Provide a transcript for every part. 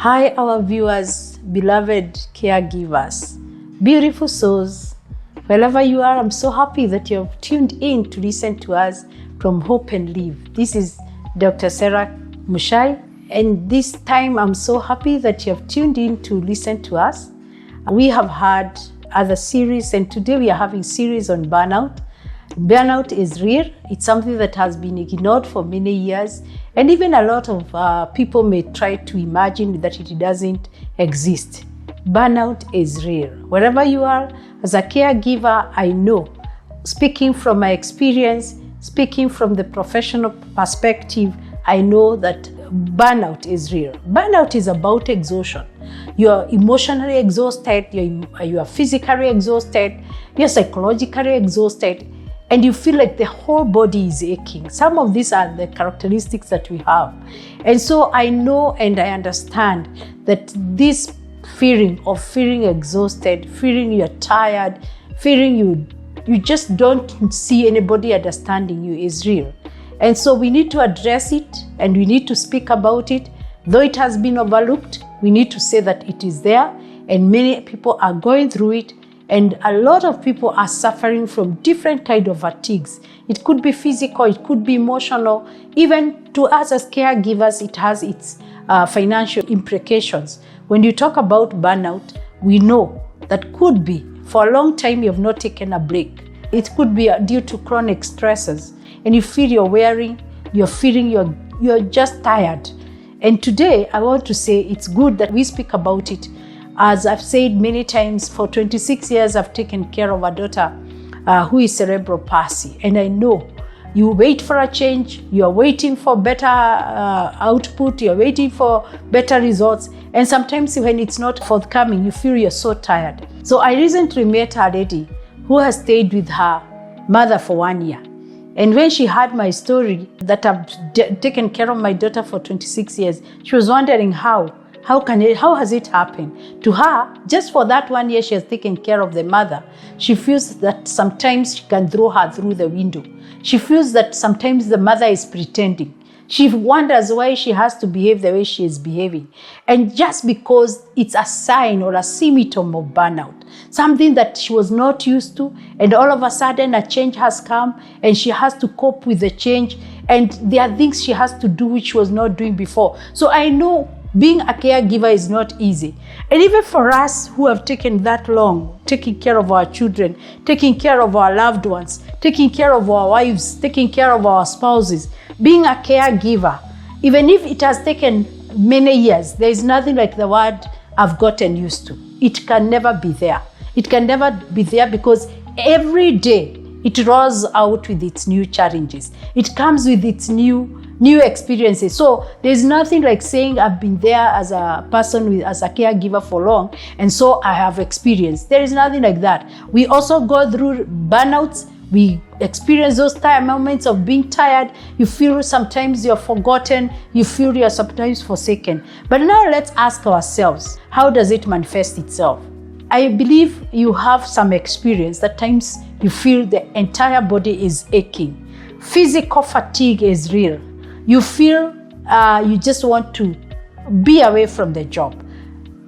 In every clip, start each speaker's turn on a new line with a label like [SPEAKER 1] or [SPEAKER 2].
[SPEAKER 1] Hi, our viewers, beloved caregivers, beautiful souls. Wherever you are, I'm so happy that you have tuned in to listen to us from Hope and Live. This is Dr. Sarah Mushai, and this time I'm so happy that you have tuned in to listen to us. We have had other series, and today we are having series on burnout. Burnout is real. It's something that has been ignored for many years, and even a lot of people may try to imagine that it doesn't exist. Burnout is real. Wherever you are, as a caregiver, I know, speaking from my experience, speaking from the professional perspective, I know that burnout is real. Burnout is about exhaustion. You're emotionally exhausted, you are physically exhausted, you're psychologically exhausted, and you feel like the whole body is aching. Some of these are the characteristics that we have. And so I know and I understand that this feeling of feeling exhausted, feeling you're tired, feeling you just don't see anybody understanding you is real. And so we need to address it, and we need to speak about it. Though it has been overlooked, we need to say that it is there, and many people are going through it. And a lot of people are suffering from different kinds of fatigues. It could be physical, it could be emotional. Even to us as caregivers, it has its financial implications. When you talk about burnout, we know that could be for a long time you have not taken a break. It could be due to chronic stresses, and you feel you're wearing, you're feeling you're just tired. And today I want to say it's good that we speak about it. As I've said many times, for 26 years, I've taken care of a daughter who is cerebral palsy. And I know you wait for a change, you're waiting for better output, you're waiting for better results. And sometimes when it's not forthcoming, you feel you're so tired. So I recently met a lady who has stayed with her mother for 1 year. And when she heard my story that I've taken care of my daughter for 26 years, she was wondering how has it happened? To her, just for that 1 year she has taken care of the mother, she feels that sometimes she can throw her through the window. She feels that sometimes the mother is pretending. She wonders why she has to behave the way she is behaving. And just because it's a sign or a symptom of burnout, something that she was not used to, and all of a sudden a change has come and she has to cope with the change, and there are things she has to do which she was not doing before. So I know being a caregiver is not easy. And even for us who have taken that long, taking care of our children, taking care of our loved ones, taking care of our wives, taking care of our spouses, being a caregiver, even if it has taken many years, there is nothing like the word I've gotten used to. It can never be there. It can never be there because every day it rolls out with its new challenges. It comes with its new experiences. So there's nothing like saying I've been there as a person, as a caregiver for long, and so I have experience. There is nothing like that. We also go through burnouts. We experience those moments of being tired. You feel sometimes you're forgotten. You feel you're sometimes forsaken. But now let's ask ourselves, how does it manifest itself? I believe you have some experience that times you feel the entire body is aching. Physical fatigue is real. You feel you just want to be away from the job.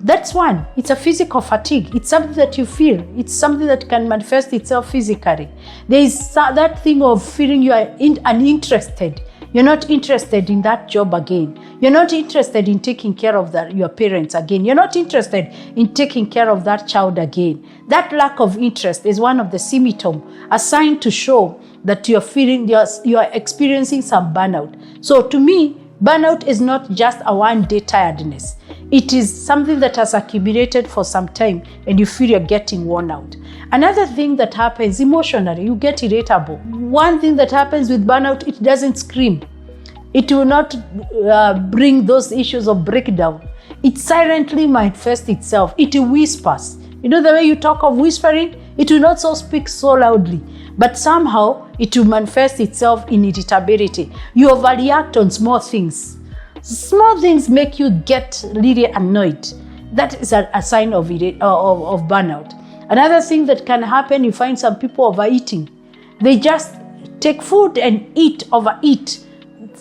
[SPEAKER 1] That's one. It's a physical fatigue. It's something that you feel. It's something that can manifest itself physically. There is that thing of feeling you are uninterested. You're not interested in that job again. You're not interested in taking care of your parents again. You're not interested in taking care of that child again. That lack of interest is one of the symptoms, a sign to show that you're experiencing some burnout. So to me, burnout is not just a one-day tiredness. It is something that has accumulated for some time, and you feel you're getting worn out. Another thing that happens emotionally, you get irritable. One thing that happens with burnout, it doesn't scream. It will not bring those issues of breakdown. It silently manifests itself. It whispers. You know the way you talk of whispering? It will not so speak so loudly, but somehow it will manifest itself in irritability. You overreact on small things. Small things make you get really annoyed. That is a sign of burnout. Another thing that can happen, you find some people overeating. They just take food and overeat.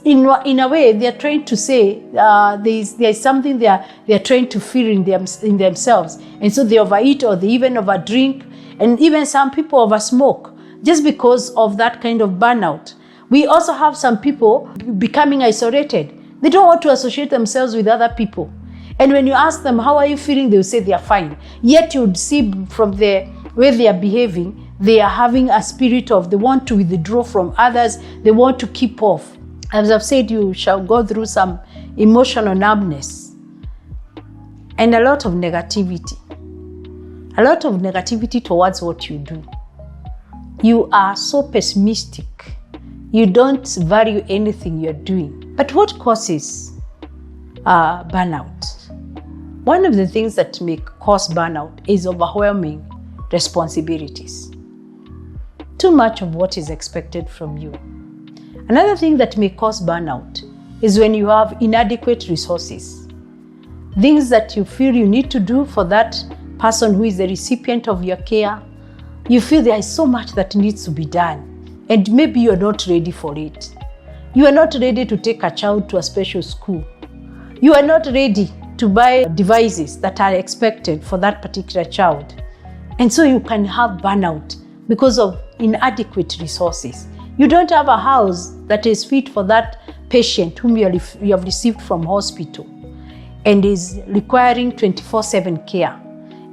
[SPEAKER 1] in a way, they're trying to say there's something they're trying to feel in themselves. And so they overeat, or they even overdrink, and even some people oversmoke just because of that kind of burnout. We also have some people becoming isolated. They don't want to associate themselves with other people. And when you ask them, how are you feeling? They'll say they are fine. Yet you would see from the way they are behaving, they are having a spirit of they want to withdraw from others. They want to keep off. As I've said, you shall go through some emotional numbness and a lot of negativity. A lot of negativity towards what you do. You are so pessimistic. You don't value anything you're doing. But what causes burnout? One of the things that may cause burnout is overwhelming responsibilities. Too much of what is expected from you. Another thing that may cause burnout is when you have inadequate resources. Things that you feel you need to do for that person who is the recipient of your care. You feel there is so much that needs to be done, and maybe you are not ready for it. You are not ready to take a child to a special school. You are not ready to buy devices that are expected for that particular child. And so you can have burnout because of inadequate resources. You don't have a house that is fit for that patient whom you have received from hospital and is requiring 24/7 care.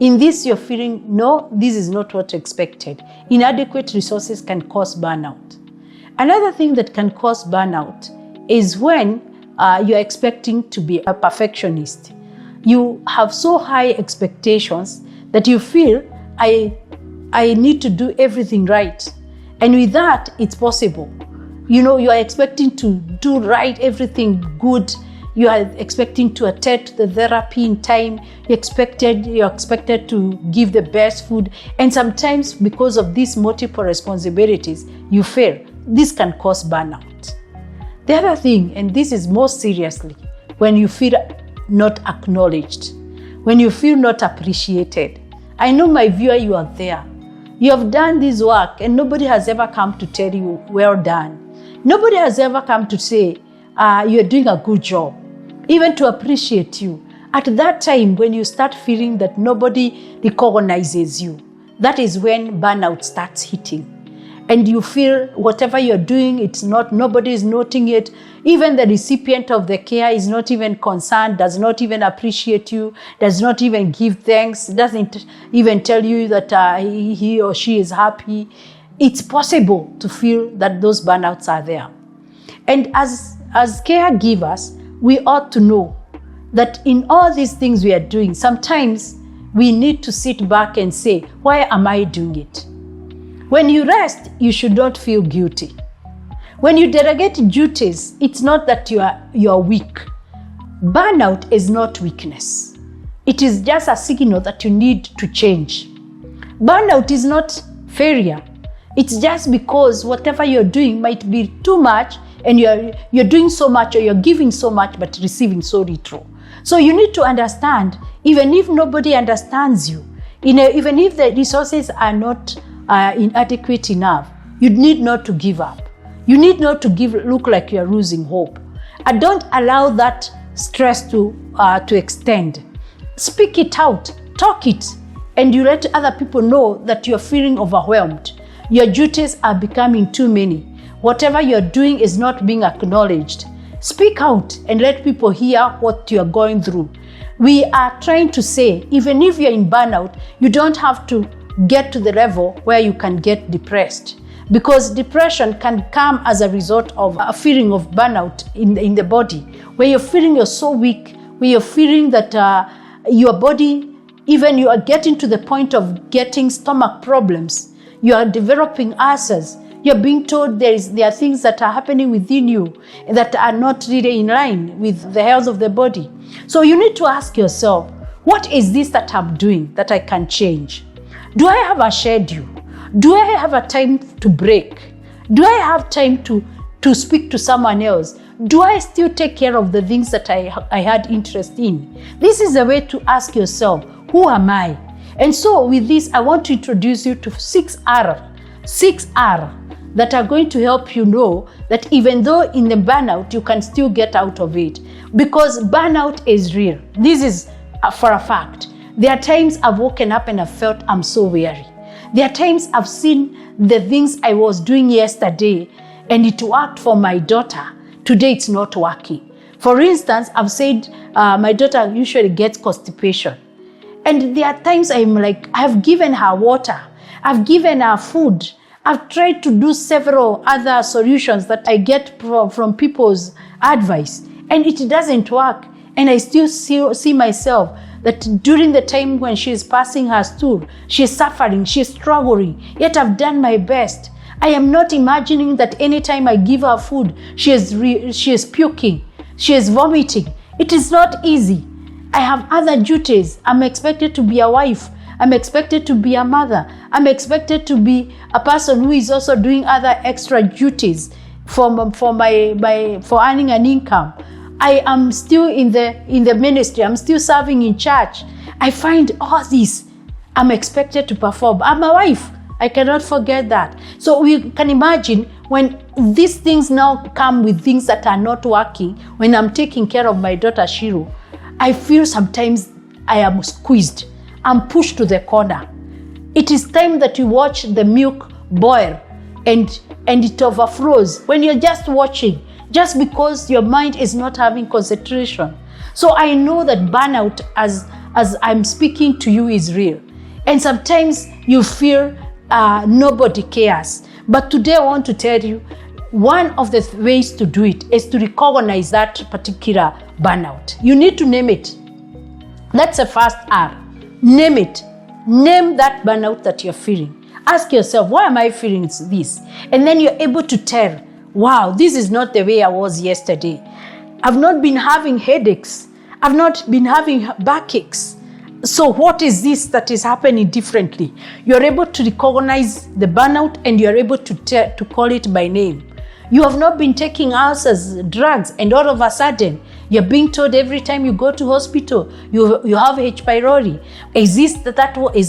[SPEAKER 1] In this, you're feeling, no, this is not what expected. Inadequate resources can cause burnout. Another thing that can cause burnout is when you're expecting to be a perfectionist. You have so high expectations that you feel, I need to do everything right. And with that, it's possible. You are expecting to do right, everything good. You are expecting to attend to the therapy in time. You're expected to give the best food. And sometimes because of these multiple responsibilities, you fail. This can cause burnout. The other thing, and this is more seriously, when you feel not acknowledged, when you feel not appreciated. I know, my viewer, you are there. You have done this work and nobody has ever come to tell you, well done. Nobody has ever come to say, you're doing a good job, even to appreciate you. At that time, when you start feeling that nobody recognizes you, that is when burnout starts hitting. And you feel whatever you're doing, nobody is noting it. Even the recipient of the care is not even concerned, does not even appreciate you, does not even give thanks, doesn't even tell you that he or she is happy. It's possible to feel that those burnouts are there. And as caregivers, we ought to know that in all these things we are doing, sometimes we need to sit back and say, why am I doing it? When you rest, you should not feel guilty. When you delegate duties, it's not that you are weak. Burnout is not weakness. It is just a signal that you need to change. Burnout is not failure. It's just because whatever you're doing might be too much, and you're doing so much, or you're giving so much but receiving so little. So you need to understand, even if nobody understands you, even if the resources are not inadequate enough, you need not to give up. You need not to look like you're losing hope. And don't allow that stress to extend. Speak it out, talk it, and you let other people know that you're feeling overwhelmed. Your duties are becoming too many. Whatever you're doing is not being acknowledged. Speak out and let people hear what you're going through. We are trying to say, even if you're in burnout, you don't have to get to the level where you can get depressed, because depression can come as a result of a feeling of burnout in the body, where you're feeling you're so weak, where you're feeling that your body, even you are getting to the point of getting stomach problems, you are developing ulcers, you're being told there are things that are happening within you that are not really in line with the health of the body. So you need to ask yourself, what is this that I'm doing that I can change? Do I have a schedule? Do I have a time to break? Do I have time to speak to someone else? Do I still take care of the things that I had interest in? This is a way to ask yourself, who am I? And so with this, I want to introduce you to 6R. 6R. that are going to help you know that even though in the burnout, you can still get out of it. Because burnout is real. This is for a fact. There are times I've woken up and I've felt I'm so weary. There are times I've seen the things I was doing yesterday and it worked for my daughter. Today it's not working. For instance, I've said my daughter usually gets constipation. And there are times I'm like, I've given her water. I've given her food. I've tried to do several other solutions that I get from people's advice. And it doesn't work. And I still see myself that during the time when she is passing her stool, she's suffering, she's struggling, yet I've done my best. I am not imagining that anytime I give her food, she is puking, she is vomiting. It is not easy. I have other duties. I'm expected to be a wife. I'm expected to be a mother. I'm expected to be a person who is also doing other extra duties for earning an income. I am still in the ministry. I'm still serving in church. I find all this. I'm expected to perform. I'm a wife. I cannot forget that. So we can imagine when these things now come with things that are not working, when I'm taking care of my daughter Shiro, I feel sometimes I am squeezed. I'm pushed to the corner. It is time that you watch the milk boil and it overflows when you're just watching, just because your mind is not having concentration. So I know that burnout, as I'm speaking to you, is real. And sometimes you feel nobody cares. But today I want to tell you, one of the ways to do it is to recognize that particular burnout. You need to name it. That's the first R. Name it. Name that burnout that you're feeling. Ask yourself, why am I feeling this? And then you're able to tell, wow, this is not the way I was yesterday. I've not been having headaches. I've not been having backaches. So what is this that is happening differently? You're able to recognize the burnout and you're able to call it by name. You have not been taking ulcers, drugs, and all of a sudden, you're being told every time you go to hospital, you have H. pylori. Is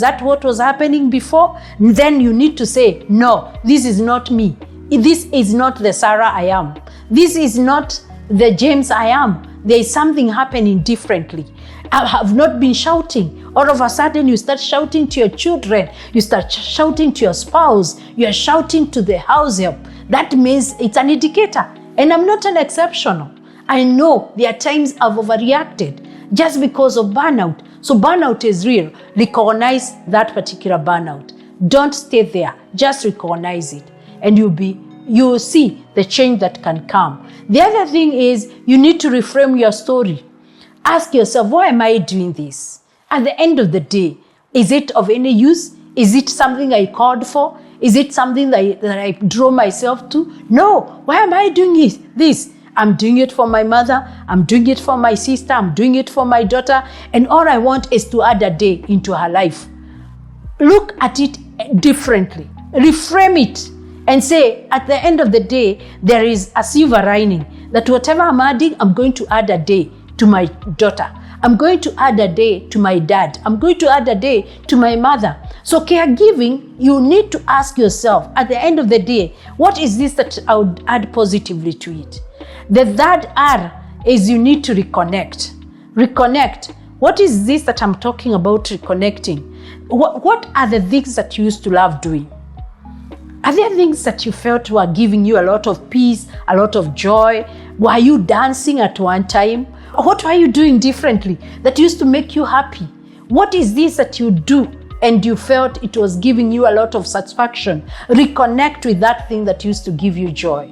[SPEAKER 1] that what was happening before? Then you need to say, no, this is not me. This is not the Sarah I am. This is not the James I am. There is something happening differently. I have not been shouting. All of a sudden, you start shouting to your children. You start shouting to your spouse. You are shouting to the house help. That means it's an indicator. And I'm not an exceptional. I know there are times I've overreacted just because of burnout. So burnout is real. Recognize that particular burnout. Don't stay there. Just recognize it. And you will see the change that can come. The other thing is you need to reframe your story. Ask yourself, why am I doing this? At the end of the day, is it of any use? Is it something I called for? Is it something that I draw myself to? No. Why am I doing this? I'm doing it for my mother. I'm doing it for my sister. I'm doing it for my daughter. And all I want is to add a day into her life. Look at it differently. Reframe it and say, at the end of the day, there is a silver lining. That whatever I'm adding, I'm going to add a day to my daughter. I'm going to add a day to my dad. I'm going to add a day to my mother. So caregiving, you need to ask yourself, at the end of the day, what is this that I would add positively to it? The third R is you need to reconnect. Reconnect. What is this that I'm talking about reconnecting? What are the things that you used to love doing? Are there things that you felt were giving you a lot of peace, a lot of joy? Were you dancing at one time? What were you doing differently that used to make you happy? What is this that you do and you felt it was giving you a lot of satisfaction? Reconnect with that thing that used to give you joy.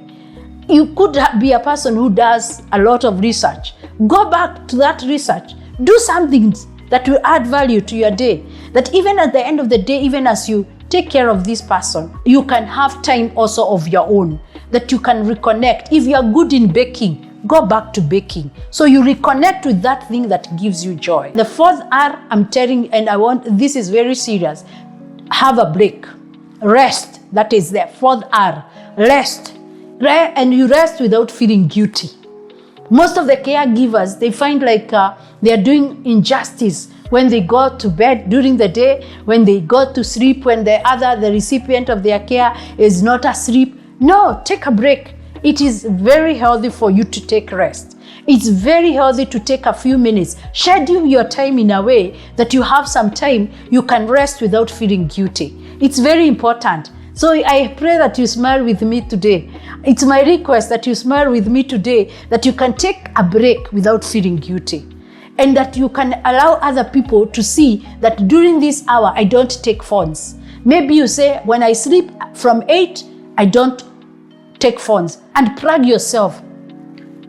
[SPEAKER 1] You could be a person who does a lot of research. Go back to that research. Do something that will add value to your day. That even at the end of the day, even as you take care of this person, you can have time also of your own. That you can reconnect. If you are good in baking, go back to baking. So you reconnect with that thing that gives you joy. The fourth R, I'm telling, and this is very serious. Have a break. Rest. That is the fourth R. Rest. And you rest without feeling guilty. Most of the caregivers, they find like they are doing injustice when they go to bed during the day, when they go to sleep, when the recipient of their care is not asleep. No, take a break. It is very healthy for you to take rest. It's very healthy to take a few minutes. Schedule your time in a way that you have some time you can rest without feeling guilty. It's very important. So I pray that you smile with me today. It's my request that you smile with me today, that you can take a break without feeling guilty, and that you can allow other people to see that during this hour, I don't take phones. Maybe you say, when I sleep from 8, I don't take phones, and plug yourself.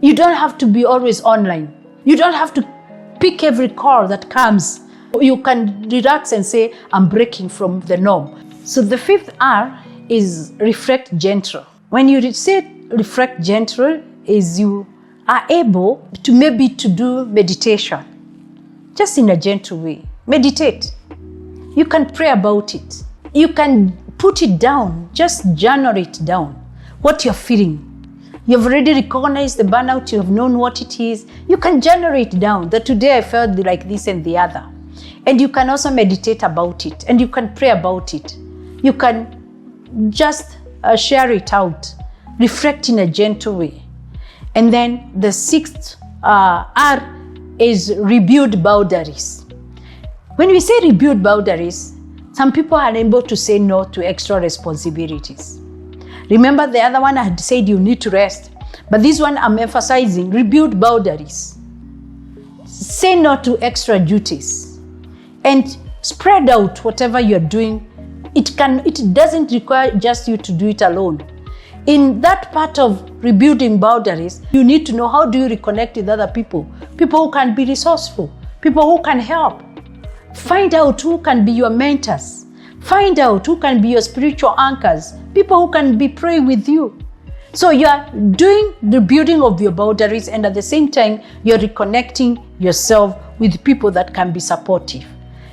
[SPEAKER 1] You don't have to be always online. You don't have to pick every call that comes. You can relax and say, I'm breaking from the norm. So the 5th R is reflect gentle. When you say reflect gentle, is you are able to maybe to do meditation, just in a gentle way. Meditate. You can pray about it. You can put it down, just journal it down, what you're feeling. You've already recognized the burnout, you have known what it is. You can generate down that today I felt like this and the other. And you can also meditate about it, and you can pray about it. You can just share it out, reflect in a gentle way. And then the 6th R is rebuild boundaries. When we say rebuild boundaries, some people are unable to say no to extra responsibilities. Remember, the other one I had said you need to rest, but this one I'm emphasizing, rebuild boundaries. Say no to extra duties and spread out whatever you're doing. It doesn't require just you to do it alone. In that part of rebuilding boundaries, you need to know how do you reconnect with other people who can be resourceful, people who can help. Find out who can be your mentors. Find out who can be your spiritual anchors, people who can be praying with you. So you are doing the building of your boundaries, and at the same time, you're reconnecting yourself with people that can be supportive.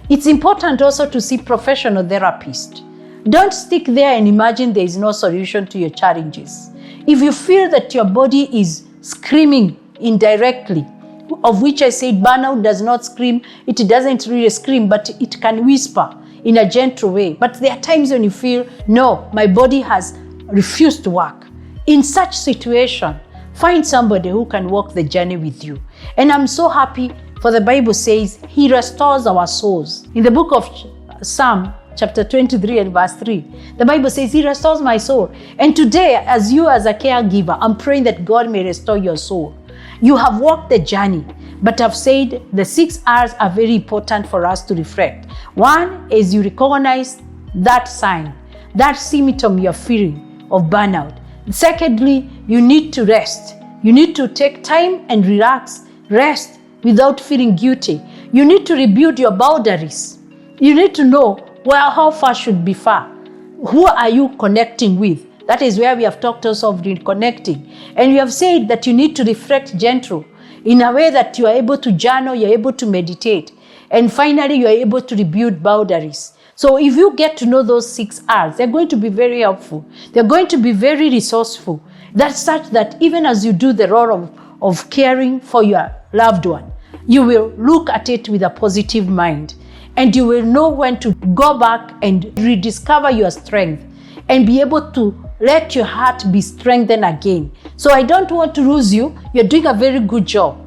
[SPEAKER 1] It's important also to see professional therapists. Don't stick there and imagine there is no solution to your challenges. If you feel that your body is screaming indirectly, of which I said burnout does not scream, it doesn't really scream, but it can whisper in a gentle way. But there are times when you feel, no, my body has refused to work. In such situation, find somebody who can walk the journey with you. And I'm so happy, for the Bible says he restores our souls. In the book of Psalm, chapter 23 and verse 3, the Bible says he restores my soul. And today, as a caregiver, I'm praying that God may restore your soul. You have walked the journey, but I've said the 6 R's are very important for us to reflect. One is you recognize that sign, that symptom you're feeling of burnout. Secondly, you need to rest. You need to take time and relax, rest without feeling guilty. You need to rebuild your boundaries. You need to know how far should be far. Who are you connecting with? That is where we have talked also of reconnecting. And we have said that you need to reflect gentle in a way that you are able to journal, you're able to meditate. And finally, you are able to rebuild boundaries. So if you get to know those 6 R's, they're going to be very helpful. They're going to be very resourceful. That's such that even as you do the role of caring for your loved one, you will look at it with a positive mind. And you will know when to go back and rediscover your strength and be able to let your heart be strengthened again. So I don't want to lose you. You're doing a very good job,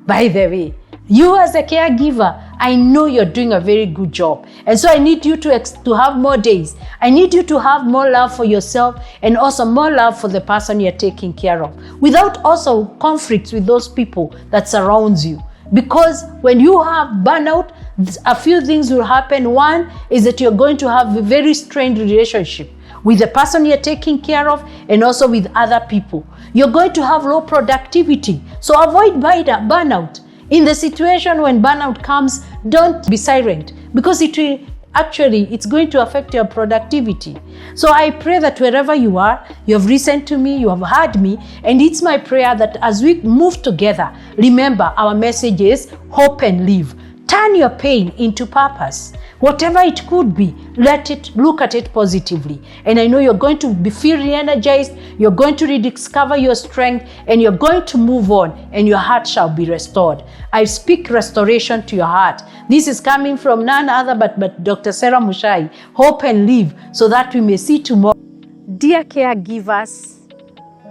[SPEAKER 1] by the way. You as a caregiver, I know you're doing a very good job. And so I need you to have more days. I need you to have more love for yourself and also more love for the person you're taking care of, without also conflicts with those people that surrounds you. Because when you have burnout, a few things will happen. One is that you're going to have a very strained relationship with the person you're taking care of and also with other people. You're going to have low productivity. So avoid burnout. In the situation when burnout comes, don't be silent, because it's going to affect your productivity. So I pray that wherever you are, you have listened to me, you have heard me, and it's my prayer that as we move together, remember our message is hope and live. Turn your pain into purpose. Whatever it could be, look at it positively. And I know you're going to feel re-energized, you're going to rediscover your strength, and you're going to move on, and your heart shall be restored. I speak restoration to your heart. This is coming from none other but Dr. Sarah Mushai. Hope and live, so that we may see tomorrow. Dear caregivers,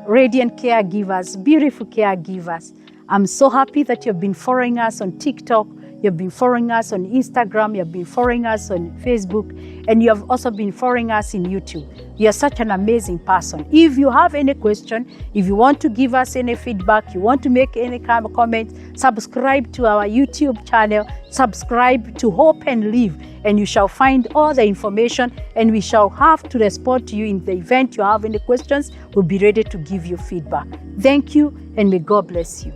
[SPEAKER 1] radiant caregivers, beautiful caregivers, I'm so happy that you've been following us on TikTok, you've been following us on Instagram, you've been following us on Facebook, and you have also been following us in YouTube. You are such an amazing person. If you have any question, if you want to give us any feedback, you want to make any kind of comment, subscribe to our YouTube channel, subscribe to Hope and Live, and you shall find all the information, and we shall have to respond to you in the event you have any questions. We'll be ready to give you feedback. Thank you, and may God bless you.